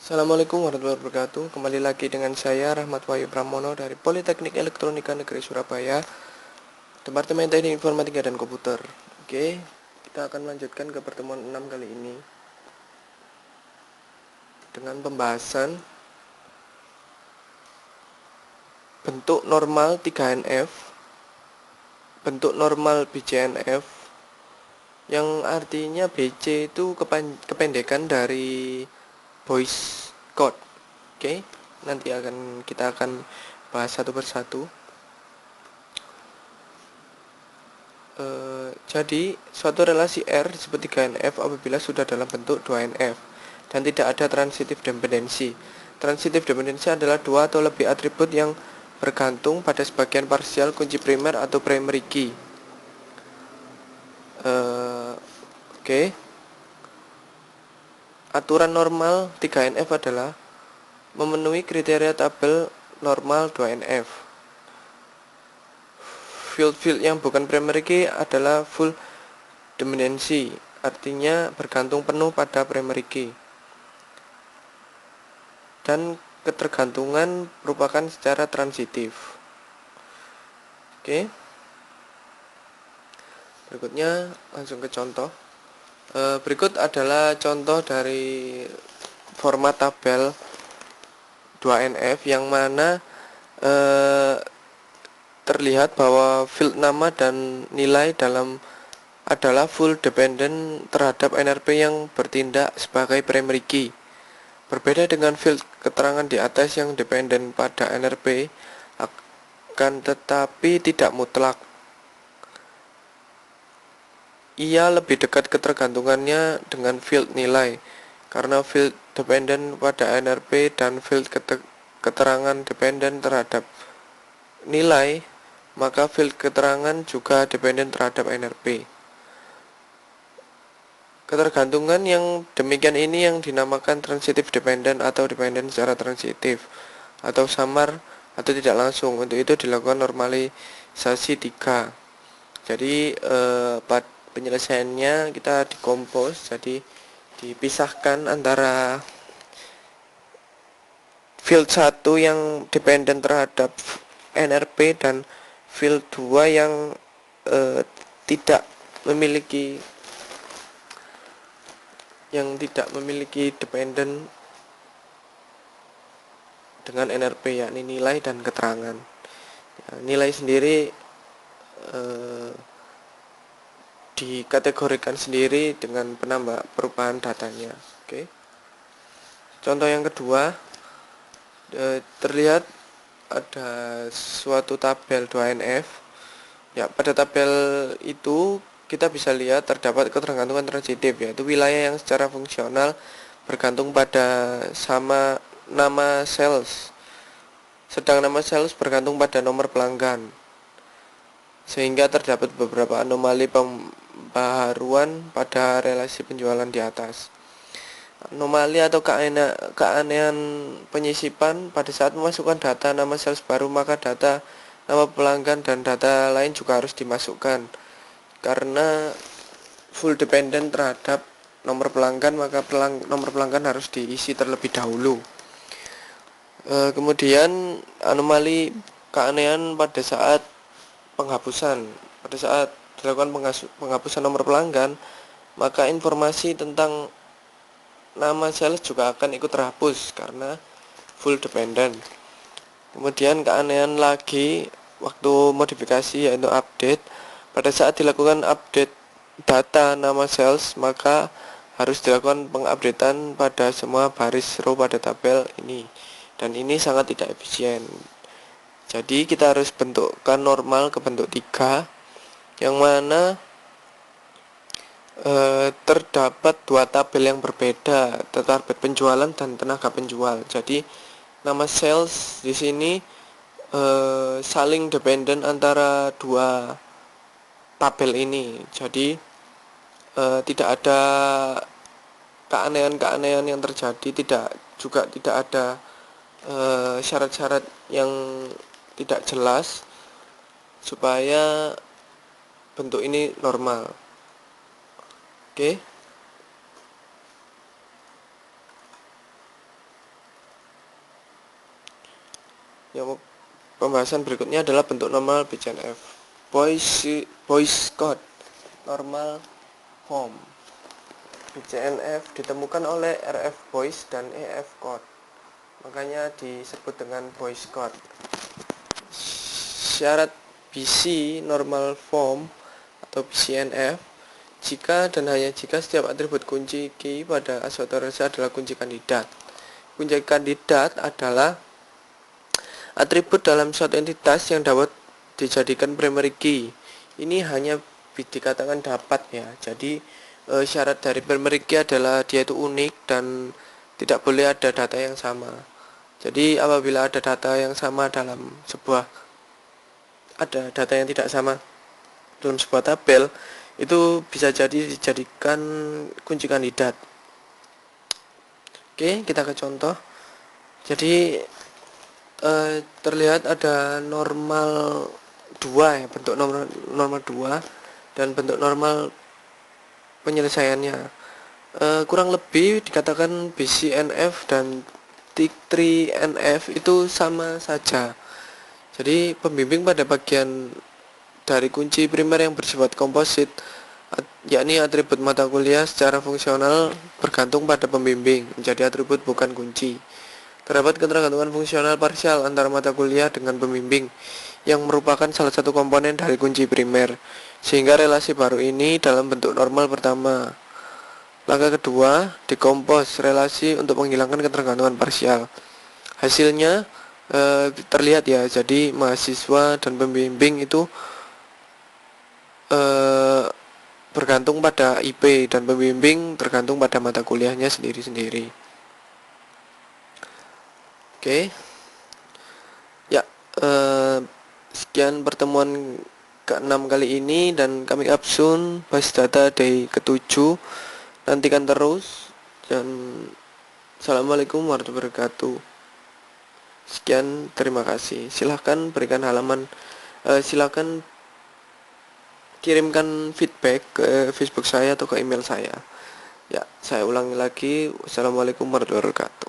Assalamualaikum warahmatullahi wabarakatuh. Kembali lagi dengan saya Rahmat Wahyu Pramono dari Politeknik Elektronika Negeri Surabaya, Departemen Teknik Informatika dan Komputer. Oke, kita akan melanjutkan ke pertemuan 6 kali ini dengan pembahasan bentuk normal 3NF, bentuk normal BCNF, yang artinya BC itu kependekan dari voice code. Oke, nanti kita akan bahas satu persatu. Jadi, suatu relasi R disebut 3NF apabila sudah dalam bentuk 2NF dan tidak ada transitive dependency. Transitive dependency adalah dua atau lebih atribut yang bergantung pada sebagian parsial kunci primer atau primary key. Oke. Aturan normal 3NF adalah memenuhi kriteria tabel normal 2NF. Field yang bukan primary key adalah full dependency, artinya bergantung penuh pada primary key. Dan ketergantungan merupakan secara transitif. Oke. Berikutnya langsung ke contoh. Berikut adalah contoh dari format tabel 2NF yang mana terlihat bahwa field nama dan nilai dalam adalah full dependent terhadap NRP yang bertindak sebagai primary key. Berbeda dengan field keterangan di atas yang dependen pada NRP, akan tetapi tidak mutlak. Ia lebih dekat ketergantungannya dengan field nilai, karena field dependen pada NRP dan field keterangan dependen terhadap nilai, maka field keterangan juga dependen terhadap NRP. Ketergantungan yang demikian ini yang dinamakan transitive dependent atau dependent secara transitif atau samar atau tidak langsung. Untuk itu dilakukan normalisasi 3. Jadi penyelesaiannya kita dikompos, jadi dipisahkan antara field 1 yang dependent terhadap NRP dan field 2 yang tidak memiliki dependent dengan NRP, yakni nilai dan keterangan. Nilai sendiri dikategorikan sendiri dengan perubahan datanya. Oke. Contoh yang kedua, terlihat ada suatu tabel 2NF. Ya, pada tabel itu kita bisa lihat terdapat ketergantungan transitif, yaitu wilayah yang secara fungsional bergantung pada sama nama sales, sedang nama sales bergantung pada nomor pelanggan, sehingga terdapat beberapa anomali pembaharuan pada relasi penjualan di atas. Anomali atau keanehan penyisipan pada saat memasukkan data nama sales baru, maka data nama pelanggan dan data lain juga harus dimasukkan. Karena full dependent terhadap nomor pelanggan, maka nomor pelanggan harus diisi terlebih dahulu. Kemudian anomali keanehan pada saat penghapusan. Pada saat dilakukan penghapusan nomor pelanggan, maka informasi tentang nama sales juga akan ikut terhapus karena full dependent. Kemudian keanehan lagi waktu modifikasi, yaitu update. Pada saat dilakukan update data nama sales, maka harus dilakukan pengupdatean pada semua baris row pada tabel ini, dan ini sangat tidak efisien. Jadi kita harus bentukkan normal ke bentuk 3, yang mana terdapat dua tabel yang berbeda, target penjualan dan tenaga penjual. Jadi nama sales di sini saling dependen antara dua tabel ini. Jadi tidak ada keanehan-keanehan yang terjadi, tidak ada syarat-syarat yang tidak jelas supaya bentuk ini normal. Oke. Yang pembahasan berikutnya adalah bentuk normal BCNF. Boyce code normal form. BCNF ditemukan oleh RF Boyce dan EF code. Makanya disebut dengan Boyce code. Syarat BC normal form atau BCNF jika dan hanya jika setiap atribut kunci key pada suatu relasi adalah kunci kandidat. Kunci kandidat adalah atribut dalam suatu entitas yang dapat dijadikan primary key. Ini hanya dikatakan dapat ya. Jadi syarat dari primary key adalah dia itu unik dan tidak boleh ada data yang sama. Jadi apabila ada data yang sama ada data yang tidak sama dalam sebuah tabel, itu bisa jadi dijadikan kunci kandidat. Oke, kita ke contoh. Jadi terlihat ada normal 2 ya, bentuk normal 2 dan bentuk normal penyelesaiannya. Kurang lebih dikatakan BCNF dan T3NF itu sama saja. Jadi pembimbing pada bagian dari kunci primer yang bersifat komposit, yakni atribut mata kuliah secara fungsional bergantung pada pembimbing, menjadi atribut bukan kunci. Terdapat ketergantungan fungsional parsial antara mata kuliah dengan pembimbing yang merupakan salah satu komponen dari kunci primer, sehingga relasi baru ini dalam bentuk normal pertama. Langkah kedua, dekompos relasi untuk menghilangkan ketergantungan parsial. Hasilnya terlihat ya, jadi mahasiswa dan pembimbing itu bergantung pada IP dan pembimbing tergantung pada mata kuliahnya sendiri-sendiri. Oke. Ya, sekian pertemuan ke-6 kali ini dan kami Absun Bas Data Day ke-7. Nantikan terus dan Assalamualaikum warahmatullahi wabarakatuh. Sekian, terima kasih. Silahkan berikan silahkan kirimkan feedback ke Facebook saya atau ke email saya. Ya, saya ulangi lagi. Wassalamualaikum warahmatullahi wabarakatuh.